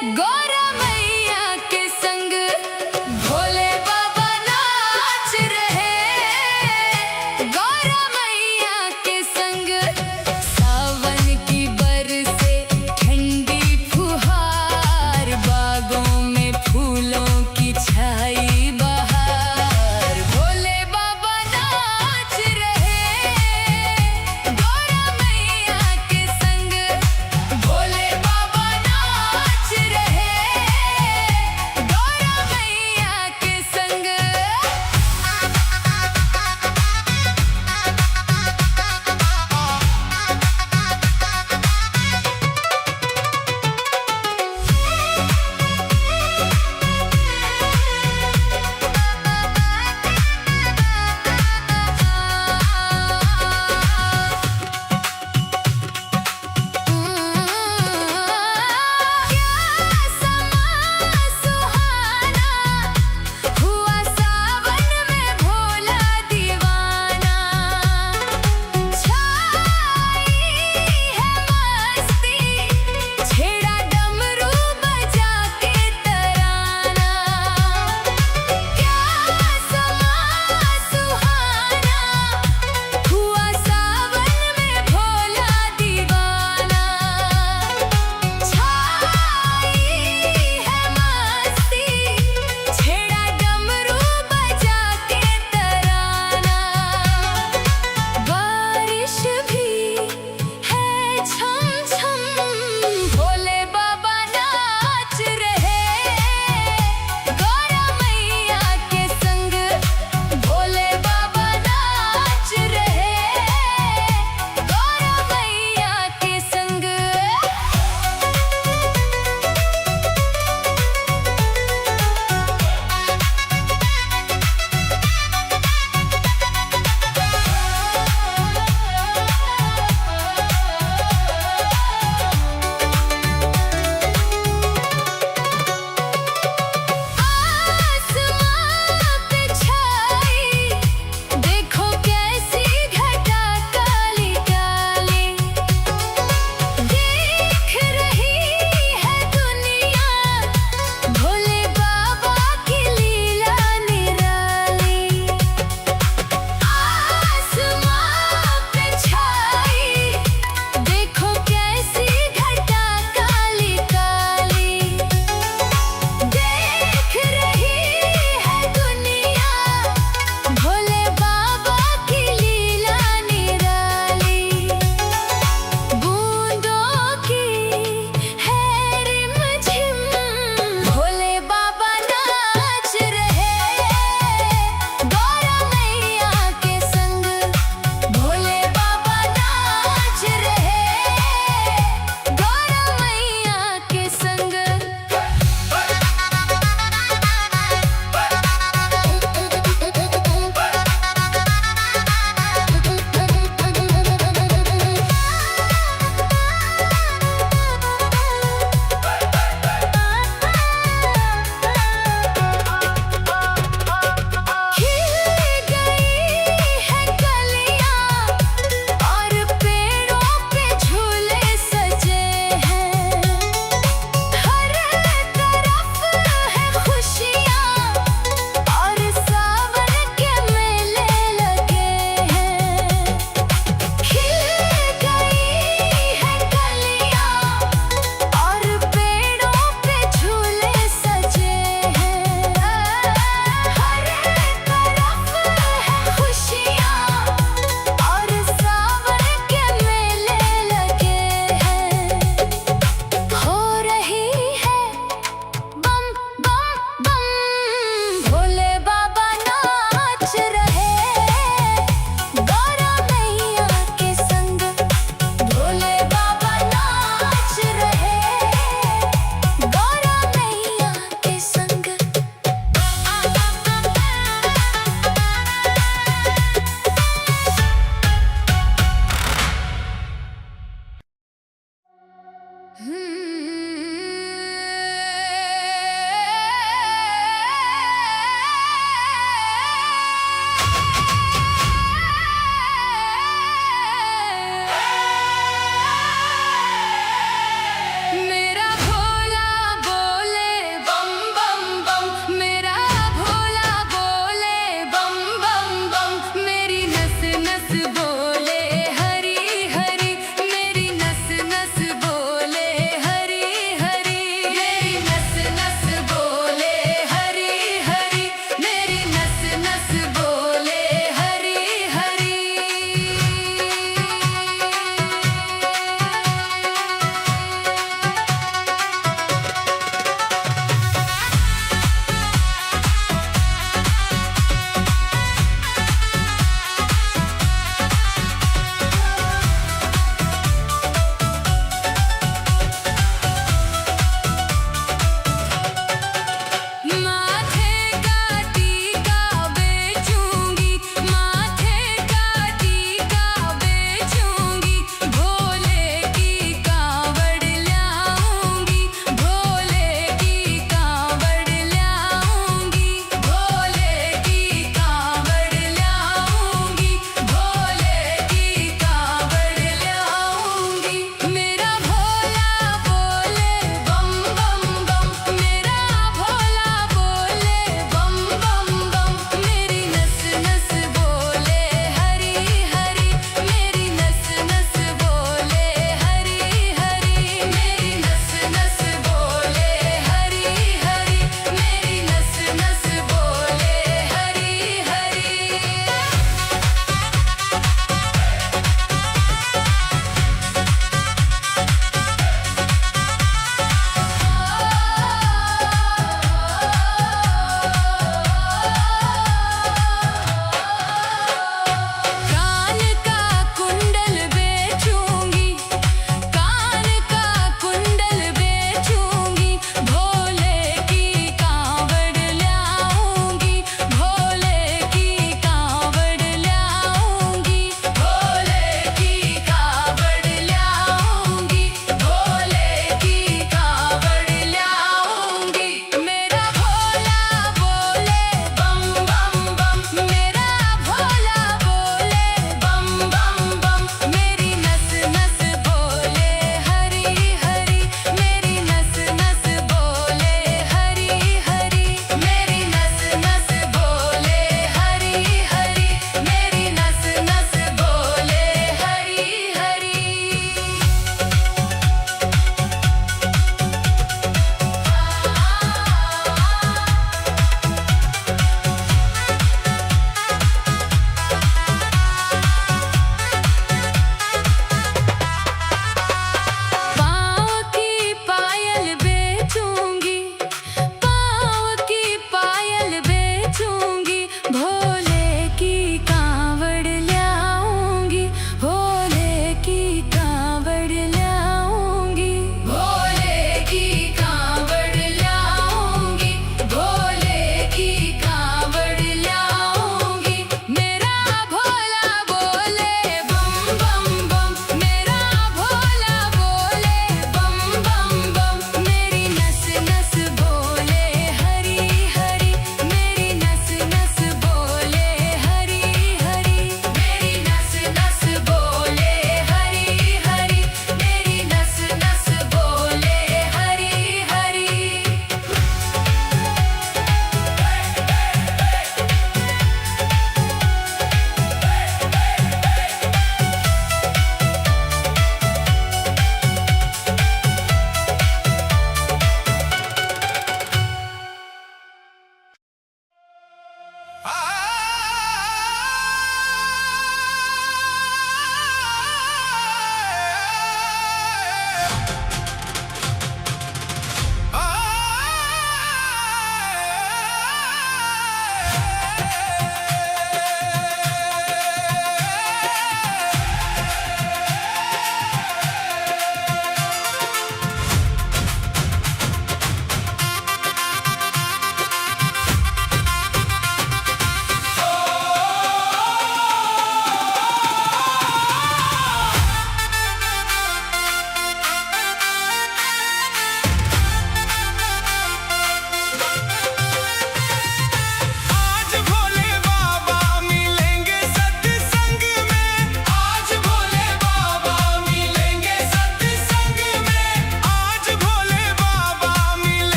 गौरा मैया के संग भोले बाबा नाच रहे। गौरा मैया के संग सावन की बरसे ठंडी फुहार, बागों में फूलों की छाई बहार। भोले बाबा नाच रहे। गौरा मैया के संग भोले बाबा नाच रहे।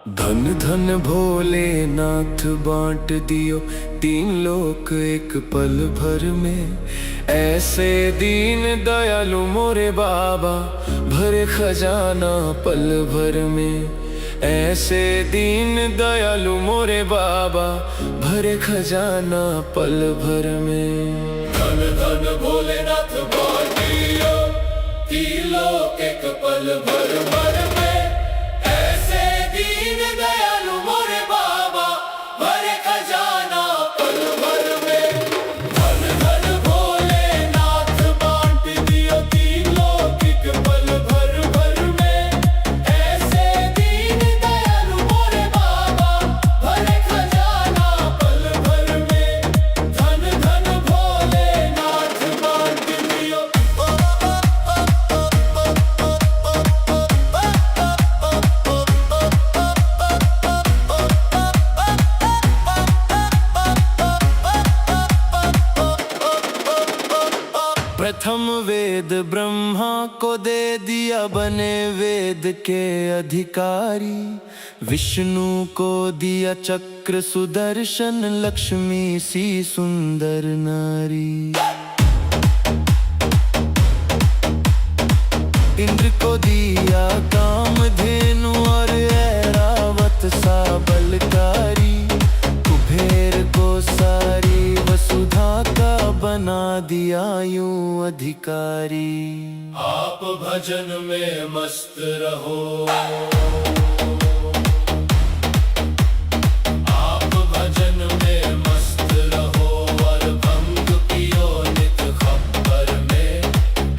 धन धन भोलेनाथ बांट दियो तीन लोक एक पल भर में। ऐसे दीन दयालु मोरे बाबा भरे खजाना पल भर में। ऐसे दीन दयालु मोरे बाबा भरे खजाना पल भर में। धन धन भोलेनाथ बांट दियो तीन लोक एक पल भर भर में। ऐसे दीन दयालु मोरे बाबा भरे खजाना पल भर में। धन धन भोलेनाथ बांट दियो तीन लोक एक पल भर भर में। ऐसे दीन दयालु मोरे बाबा भरे खजाना पल भर में। धन धन भोलेनाथ बांट दियो। प्रथम वेद ब्रह्मा को दे दिया बने वेद के अधिकारी। विष्णु को दिया चक्र सुदर्शन लक्ष्मी सी सुंदर नारी। इंद्र को दिया कामधेनु और ऐरावत सा बलकारी। कुबेर को सारी वसुधा का बना दिया यूं अधिकारी। आप भजन में मस्त रहो। आप भजन में मस्त रहो और भंग पियो नित खप्पर में।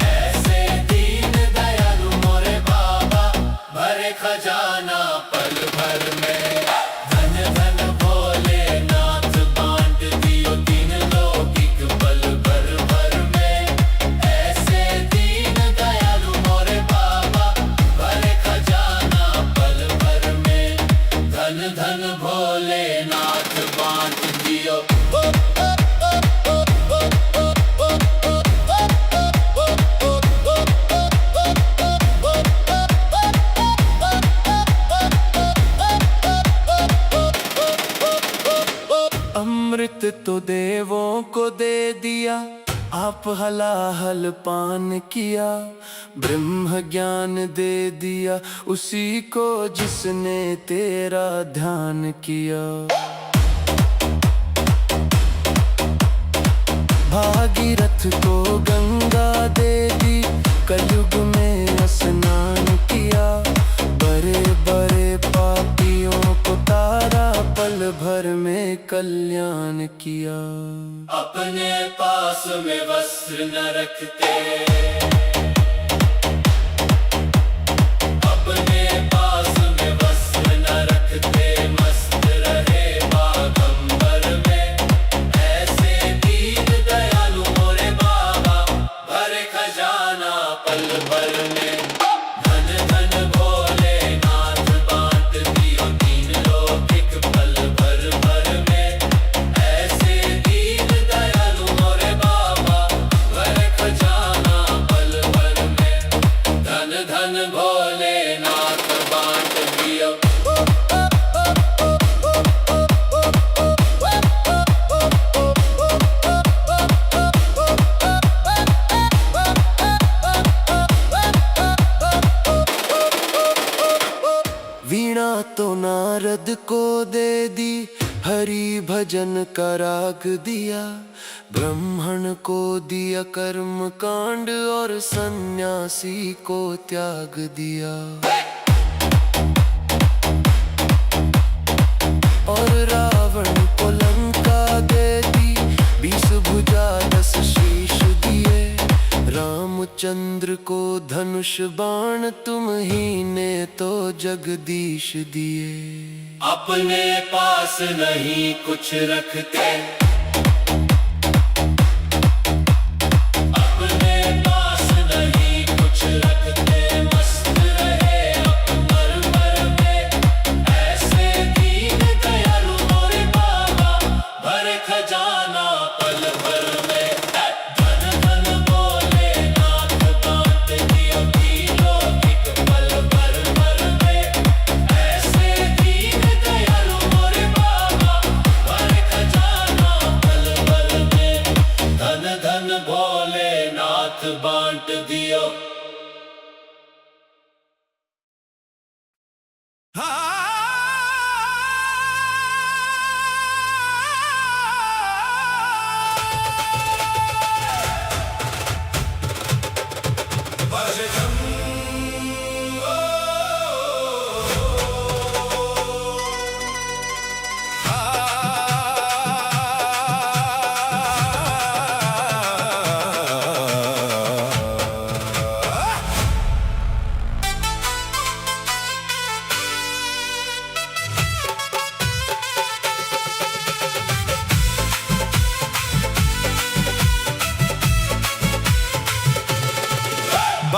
ऐसे दीन दयालु मोरे बाबा भरे खजाना पल भर में। धन धन भोलेनाथ बांट दियो तीन लोक एक पल भर भर में। ऐसे दीन दयालु मोरे बाबा भरे खजाना पल भर में। धन धन भोलेनाथ बांट दियो। अमृत तो देवों को दे दिया आप हलाहल पान किया। ब्रह्म ज्ञान दे दिया उसी को जिसने तेरा ध्यान किया। भागीरथ को गंगा दे दी कलयुग में स्नान किया। बड़े बड़े पापियों को तारा पल भर में कल्याण किया। अपने पास में वस्त्र न रखते। अपने पास में वस्त्र न रखते। मस्त रहे बागंबर में। ऐसे दीन दयालु मोरे बाबा भरे खजाना पल भर में। धन धन भोलेनाथ बांट दियो तीन लोक एक पल भर भर में। ऐसे दीन दयालु मोरे बाबा भरे खजाना पल भर में। धन धन भोलेनाथ बांट दियो। वीणा तो नारद को दे दी हरि भजन का राग दिया। ब्राह्मण को दिया कर्म कांड और सन्यासी को त्याग दिया। और रावण को लंका दे दी 20 भुजा 10 शीश दिए। रामचंद्र को धनुष बाण तुम ही ने तो जगदीश दिए। अपने पास नहीं कुछ रखते। अपने पास नहीं कुछ रखते। मस्त रहे अकबर भर में। ऐसे दीन दयालु मोरे बाबा भरे खजाना पल भर में। धन धन भोलेनाथ बांट दियो तीन लोक एक पल भर भर में। ऐसे दीन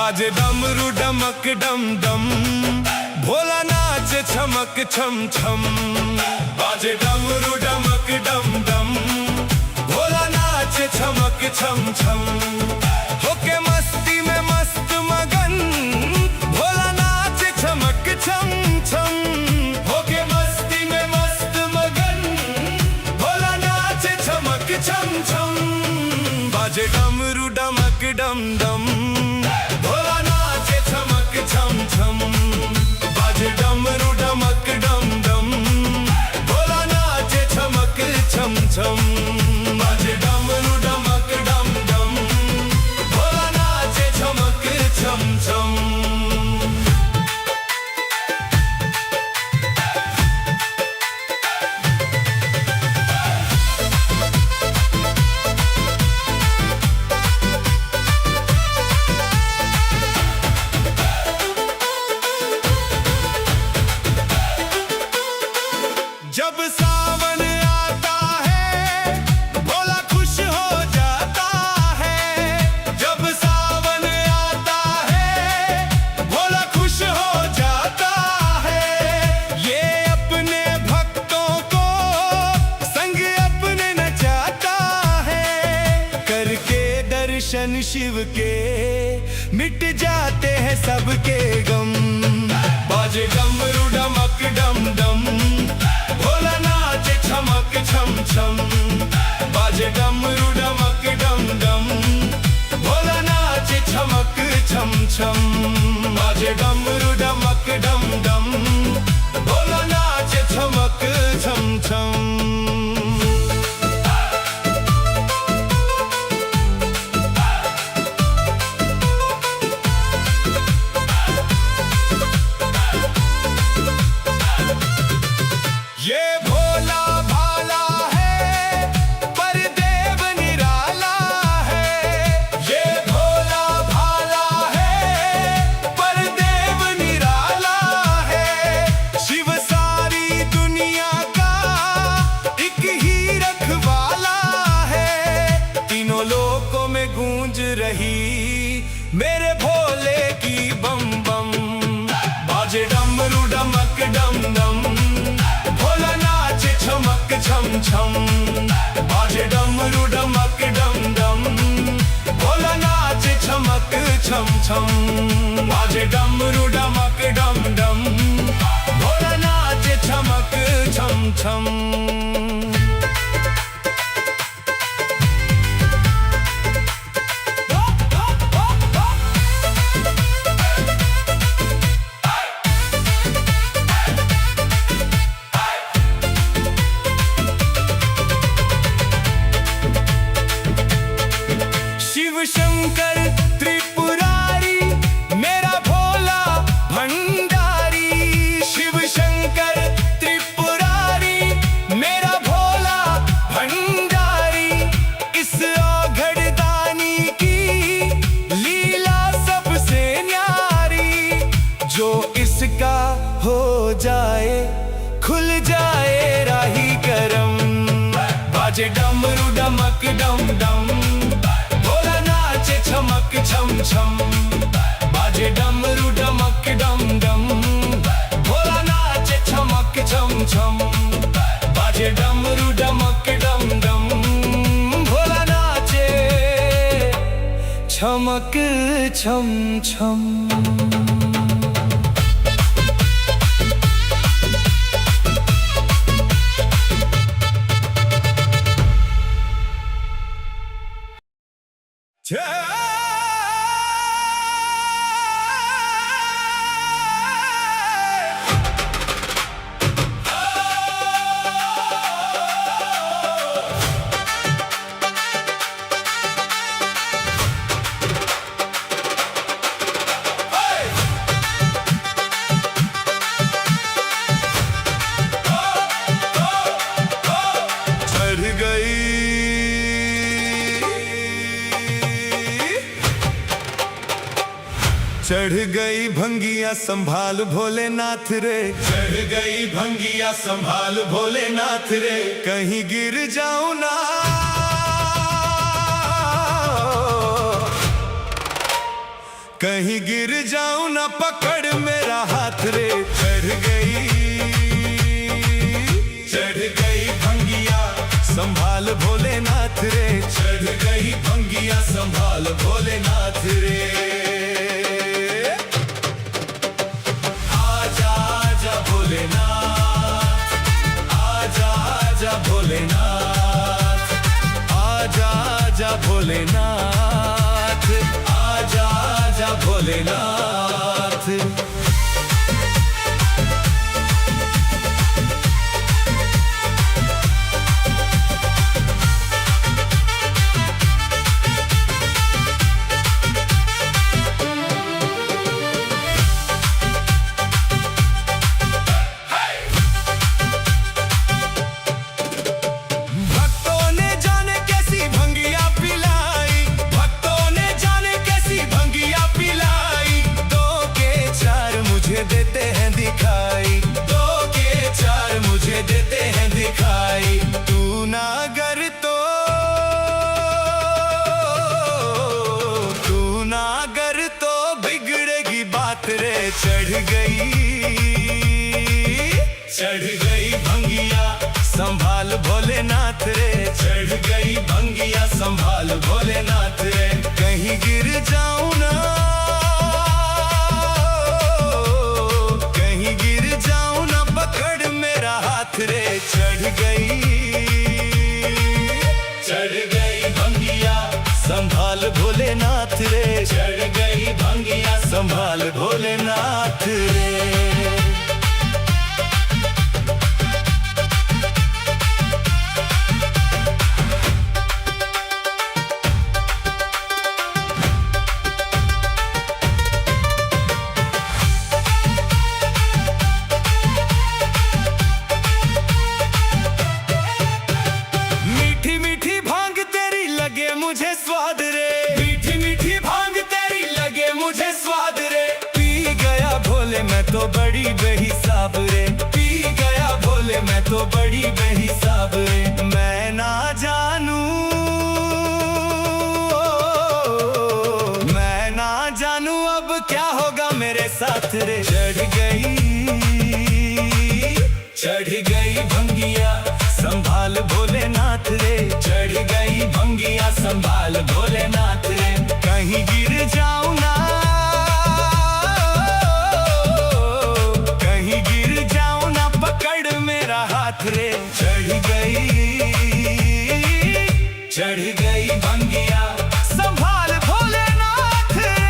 बाजे डमरू डमक डम डम, भोला नाचे छमक छम छम। बाजे डमरू डमक डम डम, भोला नाचे छमक छम छम। होके मस्ती में मस्त मगन, भोला नाचे छमक छम छम। होके मस्ती में मस्त मगन, भोला नाचे छमक छम छम। बाजे डमरू डमक डम डम, भोला नाचे छमक छम छम। बाजे डमरू डमक डम डम, भोला नाचे छमक छम छम। बाजे डमरू डमक डम डम, भोला नाचे छमक छम छम। जब सावन आता है, भोला खुश हो जाता है। जब सावन आता है, भोला खुश हो जाता है। ये अपने भक्तों को संग अपने नचाता है। करके दर्शन शिव के मिट जाते हैं सबके गम। बाजे डमरू डमक डम डम, भोला नाचे छमक छम छम। बाजे डमरू डमक डम डम, भोला नाचे छमक छम छम। बाजे डमरू डमक डम डम, भोला नाचे छमक छम छम। ये भोला भाला है, पर देव निराला है। ये भोला भाला है, पर देव निराला है। शिव सारी दुनिया का एक ही रखवाला है। तीनों लोकों में गूंज रही मेरे भोले की बम बम। बाजे डमरू डमक डम डम, भोला नाचे छमक छम छम। बाजे डमरू डमक डम डम, भोला नाचे छमक छम छम। बाजे डमरू डमक डम डम, भोला नाचे छमक छम छम। शिव शंकर त्रिपुरारी, मेरा भोला भंडारी। शिव शंकर त्रिपुरारी, मेरा भोला भंडारी। इस औघड़ दानी की लीला सबसे न्यारी। जो इसका हो जाए, खुल जाए राही करम। बाजे डमरू डमक डम डम, भोला नाचे छमक छम छम। बाजे डमरू डमक डम डम, भोला नाचे छमक छम छम। बाजे डमरू डमक डम डम, भोला नाचे छमक छम छम। चढ़ गई भंगिया संभाल भोलेनाथ रे, चढ़ गई भंगिया संभाल भोलेनाथ रे, कहीं गिर जाऊं ना, कहीं गिर जाऊं ना पकड़ मेरा हाथ रे। चढ़ गई भंगिया संभाल भोलेनाथ रे। चढ़ गई भंगिया संभाल भोलेनाथ रे। आजा आजा भोलेनाथ, आजा आजा भोलेनाथ, आजा आजा भोलेनाथ, आजा आजा भोलेनाथ। देते हैं दिखाई, दो के चार मुझे देते हैं दिखाई। तू ना गर तो, तू ना गर तो बिगड़ेगी बात रे। चढ़ गई भंगिया संभाल भोलेनाथ रे। चढ़ गई भंगिया संभाल भोलेनाथ रे। कहीं गिर जाऊं ना, कहीं गिर जाऊं ना पकड़ मेरा हाथ रे। चढ़ गई भंगिया संभाल भोलेनाथ रे। चढ़ गई भंगिया संभाल भोलेनाथ रे। मुझे स्वाद रे, मीठी मीठी भांग तेरी लगे मुझे स्वाद रे। पी गया भोले मैं तो बड़ी बेहिसाब रे। पी गया भोले मैं तो बड़ी बेहिसाब रे। मैं ना जानूं, मैं ना जानूं अब क्या होगा मेरे साथ रे। चढ़ गई भंगिया संभाल भोलेनाथ रे। चढ़ गई भंगिया संभाल भोलेनाथ रे। कहीं गिर जाऊं ना, कहीं गिर जाऊं ना पकड़ मेरा हाथ रे। चढ़ गई भंगिया संभाल भोलेनाथ रे।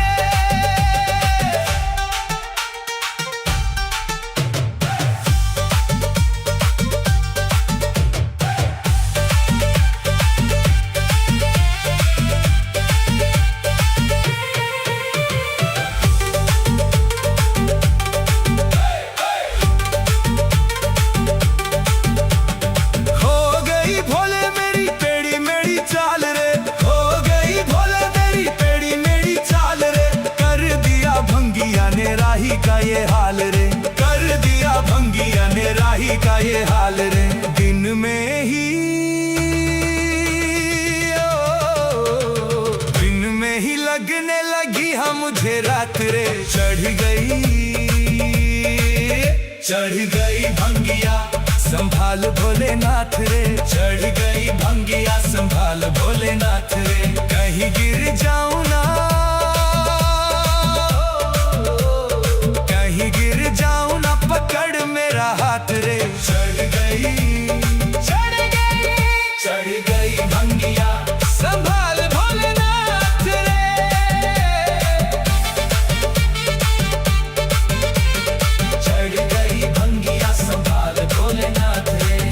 का ये हाल रे, कर दिया भंगिया ने राही का ये हाल रे। दिन में ही दिन में ही लगने लगी हम मुझे रात रे। चढ़ गई भंगिया संभाल भोलेनाथ रे। चढ़ गई भंगिया संभाल भोलेनाथ रे। कहीं गिर जाऊं ना, कहीं गिर जाऊं ना पकड़ मेरा हाथ रे। चढ़ गई भंगिया संभाल भोलेनाथ रे। चढ़ गई भंगिया संभाल भोलेनाथ रे।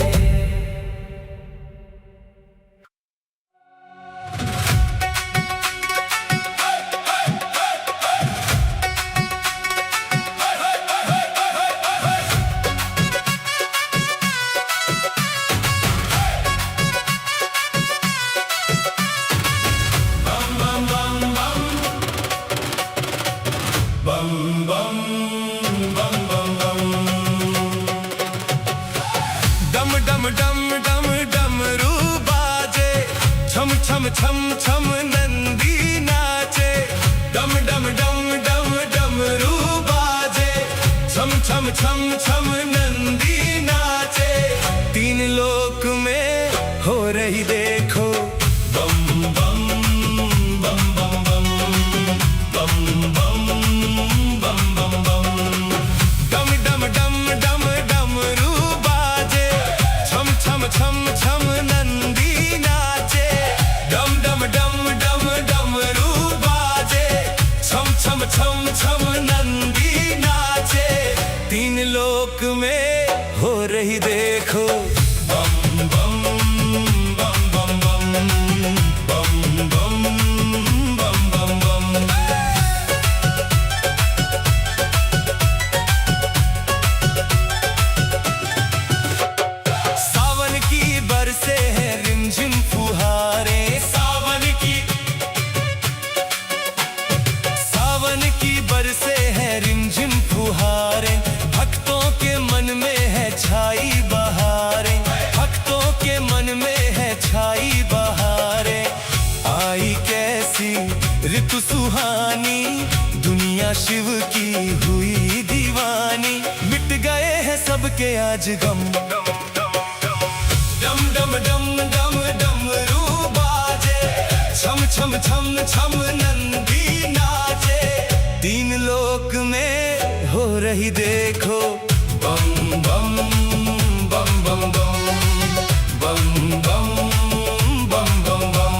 छम छम छम नंदी नाचे। डम डम डम छम छम नंदी नाचे, तीन लोक में हो रही देखो बम बम बम बम बम बम बम बम बम बम। डम डम डम डम डमरू बाजे, छम छम छम छम नंदी नाचे। डम डम डम डम डमरू बाजे, छम छम छम छम नंदी नाचे, तीन लोक में हो रही देखो बम बम बम बम बम बम बम बम बम बम। सावन की बरसे हैं रिमझिम फुहारे, सावन की बरसे हैं रिमझिम फुहारे, भक्तों के मन में है छाई बहारें, भक्तों के मन में है छाई बहारें। आई कैसी ऋतु सुहानी, दुनिया शिव की हुई दीवानी, मिट गए हैं सबके आज गम। डम डम डम डम डमरू बाजे, छम छम छम छम नंदी नाचे, तीन लोक में हो रही देखो बम बम बम बम बम बम बम बम बम बम।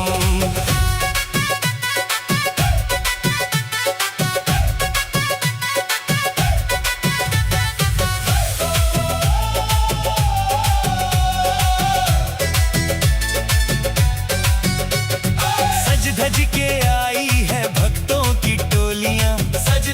सज धज के आई है भक्तों की टोलियां, सज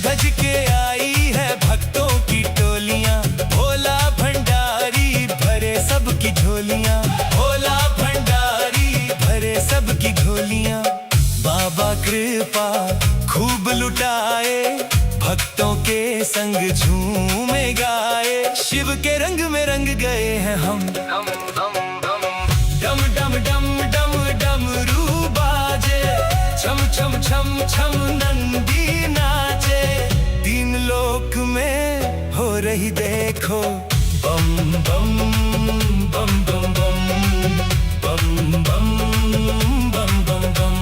धज के आई है भक्तों की टोलियां, भोला भंडारी भरे सबकी झोलियां, भोला भंडारी भरे सबकी झोलियां। बाबा कृपा खूब लुटाए, भक्तों के संग झूमे गाए, शिव के रंग में रंग गए हैं हम। डम डम डम डम डमरू बाजे, छम छम छम छम नंदी नाचे, तीन लोक में हो रही देखो बम बम बम बम बम बम बम बम बम बम।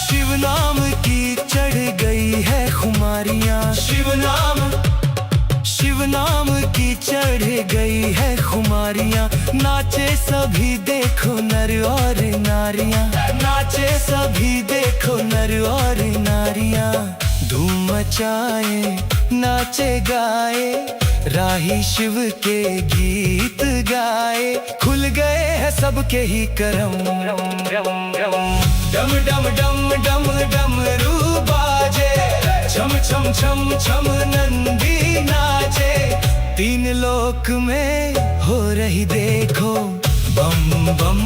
शिव नाम की चढ़ गई है खुमारियां, शिव नाम की चढ़ गई है खुमारियां, नाचे सभी देखो नर और नारियां, नाचे सभी देखो नर और नारियां। धूम मचाए नाचे गाए, राही शिव के गीत गाए, खुल गए हैं सबके ही करम। डम डम डम डम डमरू बाजे, छम छम छम छम नंदी नाचे, तीन लोक में हो रही देखो बम बम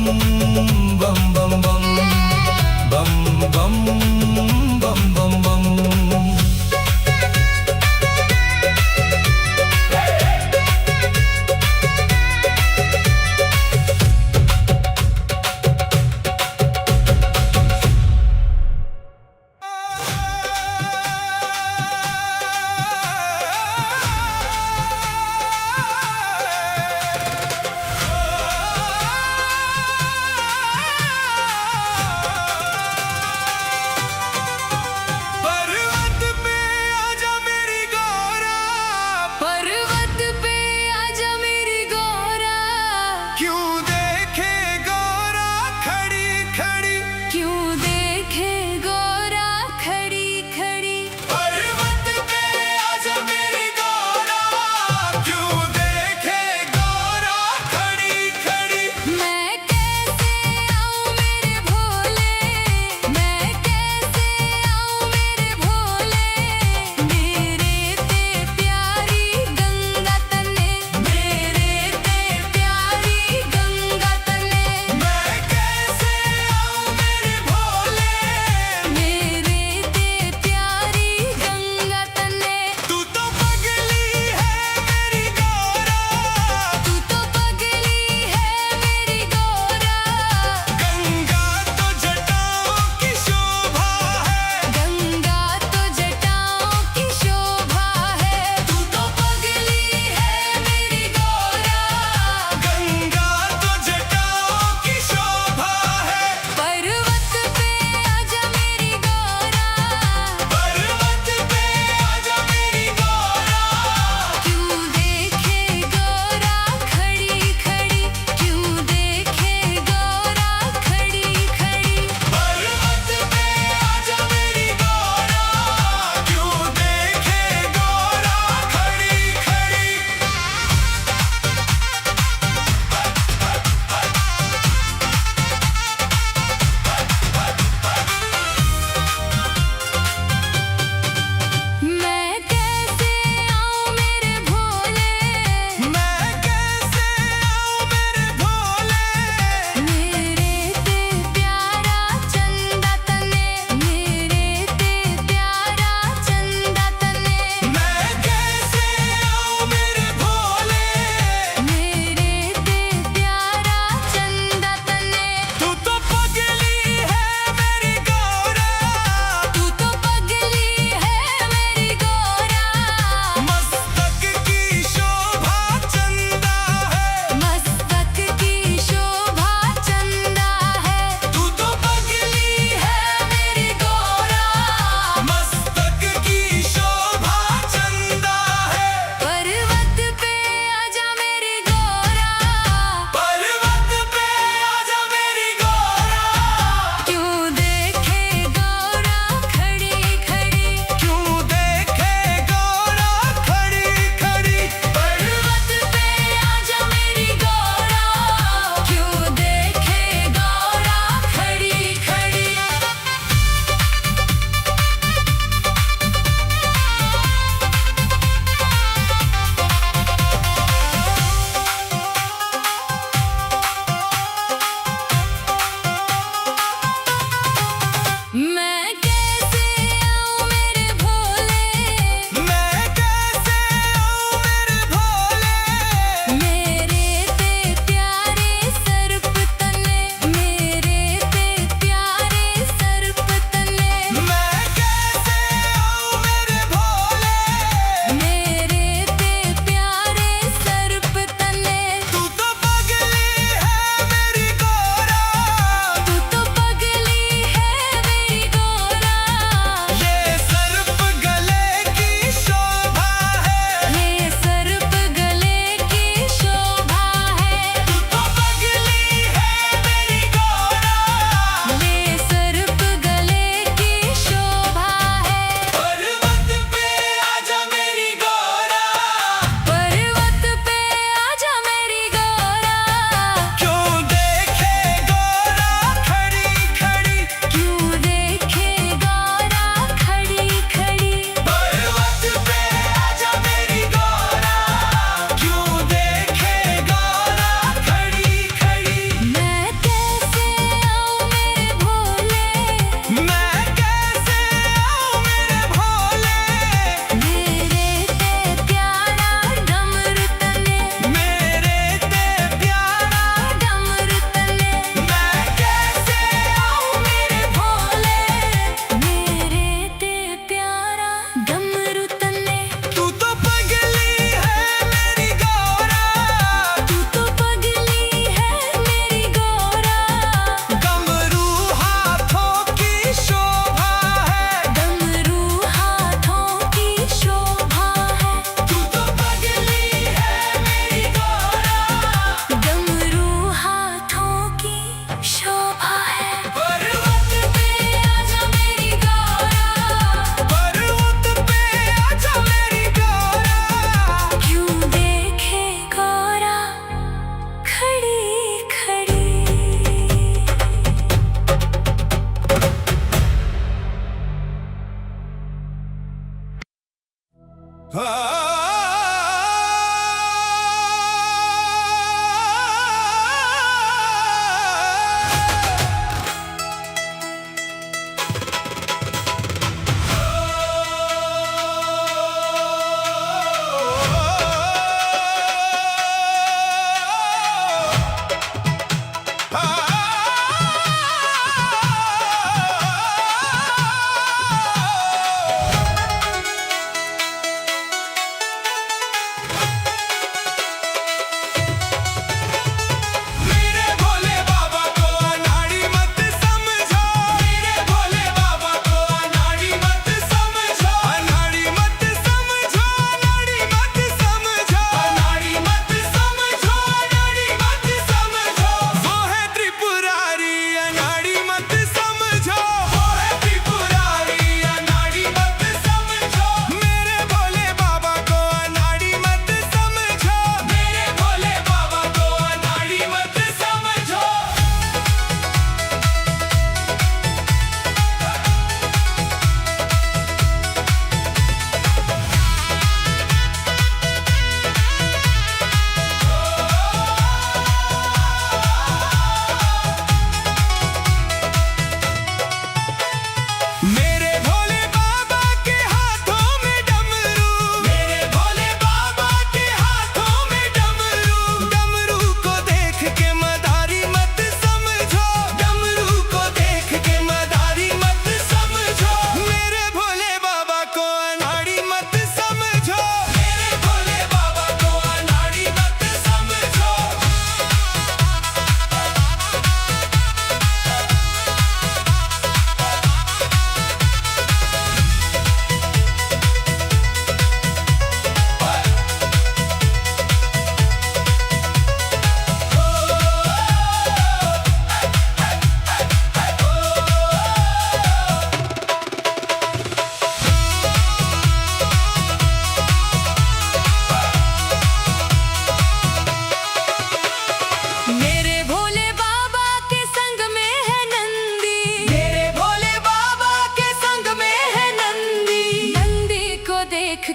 बम बम बम बम बम बम बम बम।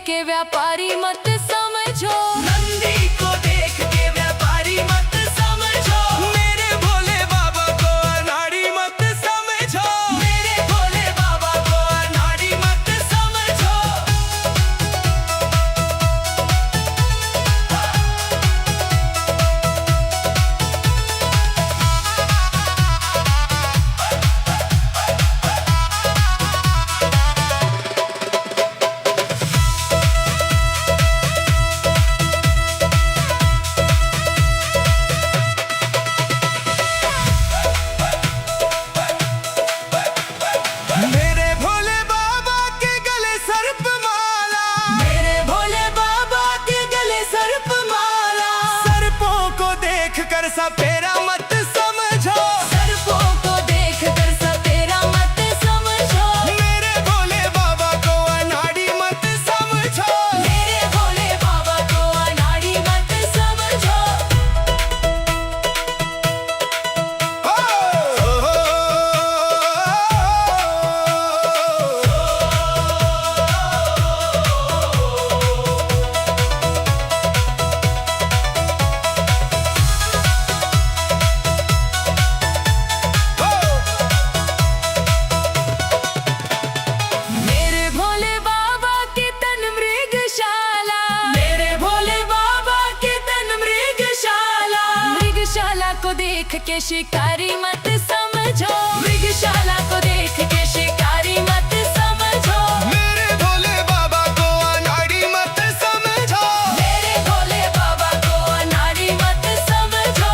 के व्यापारी मत समझो, नंदी को देख के व्यापारी मत समझो, मेरे भोले बाबा को अनाड़ी मत समझो, मेरे भोले बाबा को अनाड़ी मत समझो। मेरे भोले बाबा के गले सर्प माला, मेरे भोले बाबा के गले सर्प माला, सर्पों को देख कर सपेरा मत समझो, सर्पों को देख कर सपेरा मत समझो, मेरे भोले बाबा को अनाड़ी मत समझो, मेरे भोले बाबा को अनाड़ी मत समझो। मेरे भोले बाबा के तन मृगशाला, मेरे भोले बाबा के तन मृगशाला, मृगशाला को देख के शिकारी मत समझो, मृगशाला को देख के शिकारी मत समझो, मेरे भोले बाबा को अनाड़ी मत समझो, मेरे भोले बाबा को अनाड़ी मत समझो।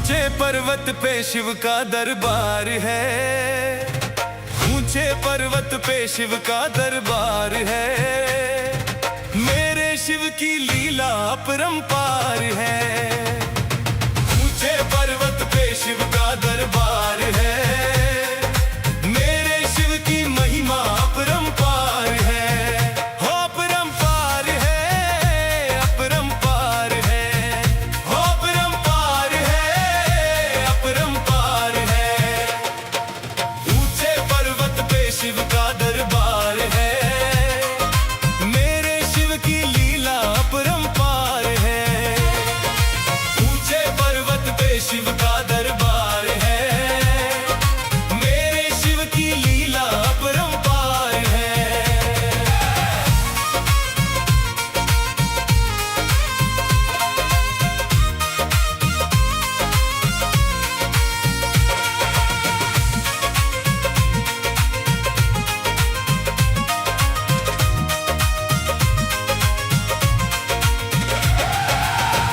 ऊंचे पर्वत पे शिव का दरबार है, ऊंचे पर्वत पे शिव का दरबार है। मेरे शिव की लीला अपरंपार है। ऊंचे पर्वत पे शिव का दरबार है, मेरे शिव की महिमा अपरंपार है। हो अपरंपार है, अपरंपार है, हो अपरंपार है, अपरंपार है। ऊंचे पर्वत पे शिव का दरबार है, मेरे शिव की लीला अपरंपार है। ऊंचे पर्वत पे शिव का दरबार है, मेरे शिव की लीला अपरंपार है।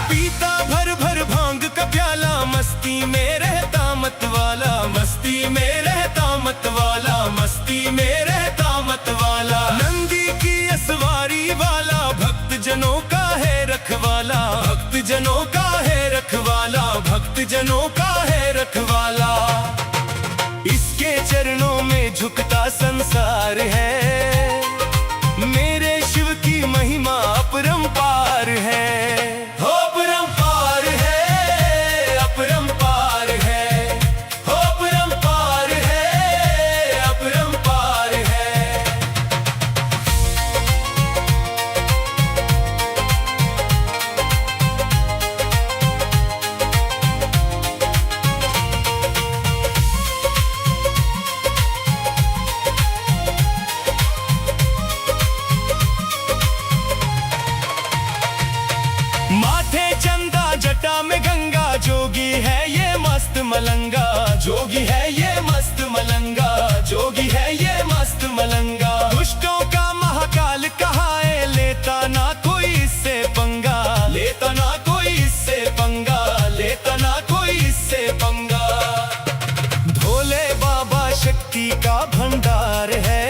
पीता भर भर भांग का प्याला, मस्ती में रहता मत वाला, मस्ती में रहता मत वाला, मस्ती में रहता मत वाला। नंदी की असवारी वाला, भक्त जनों का है रखवाला, भक्त जनों का है रखवाला, भक्त जनों का है रखवाला। इसके चरणों में झुकता संसार है, मेरे शिव की महिमा अपरंपार है। हो अपरंपार है, अपरंपार है, हो अपरंपार है, अपरंपार है। माथे चंदा जटा में गंगा, जोगी है ये मस्त मलंगा, जोगी है ये मस्त मलंगा, जोगी है ये मस्त मलंगा। दुष्टों का महाकाल कहाए, लेता ना कोई इससे पंगा, लेता ना कोई इससे पंगा, लेता ना कोई इससे पंगा। भोले बाबा शक्ति का भंडार है,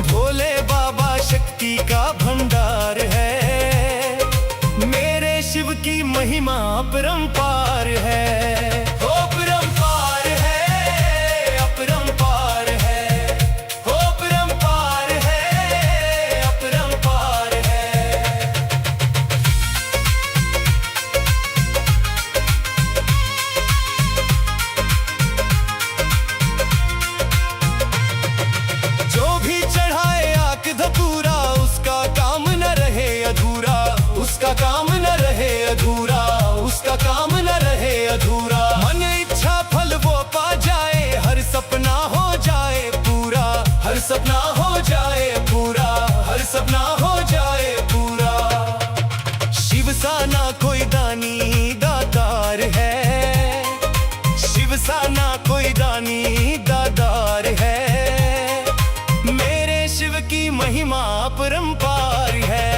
भोले बाबा शक्ति का भंडार है। मेरे शिव की महिमा अपरंपार है। हो अपरंपार है, अपरंपार है, हो अपरंपार है, अपरंपार है। जो भी चढ़ाए आक धतूरा, उसका काम न रहे अधूरा, उसका काम न रहे अधूरा, उसका काम न रहे अधूरा। मन इच्छा फल वो पा जाए, हर सपना हो जाए पूरा, हर सपना हो जाए पूरा, हर सपना हो जाए पूरा। शिव सा ना कोई दानी दातार है, शिव सा ना कोई दानी दातार है। मेरे शिव की महिमा अपरंपार है।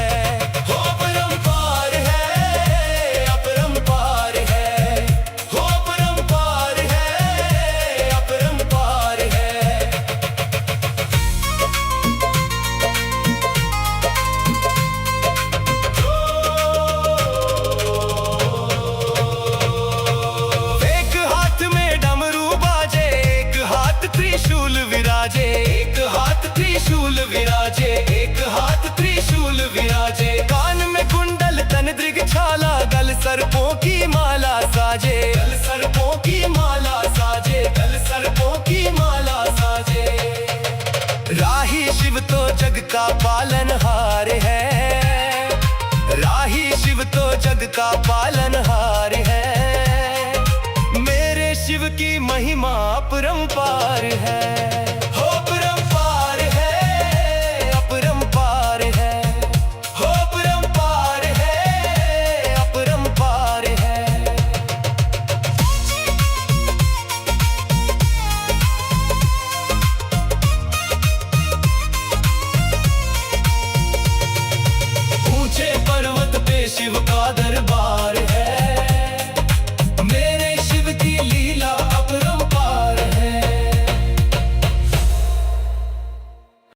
हो अपरंपार है, अपरंपार है, हो अपरंपार है, अपरंपार है। एक हाथ में डमरू बाजे, एक हाथ त्रिशूल विराजे, एक हाथ त्रिशूल विराजे, एक हाथ त्रिशूल विराजे। कान में कुंडल तन दृग छाला, गल सर्पों की माला साजे, गल सर्पों की माला साजे, गल सर्पों की माला साजे। राही शिव तो जग का पालनहार है, राही शिव तो जग का पालनहार है। मेरे शिव की महिमा अपरंपार है।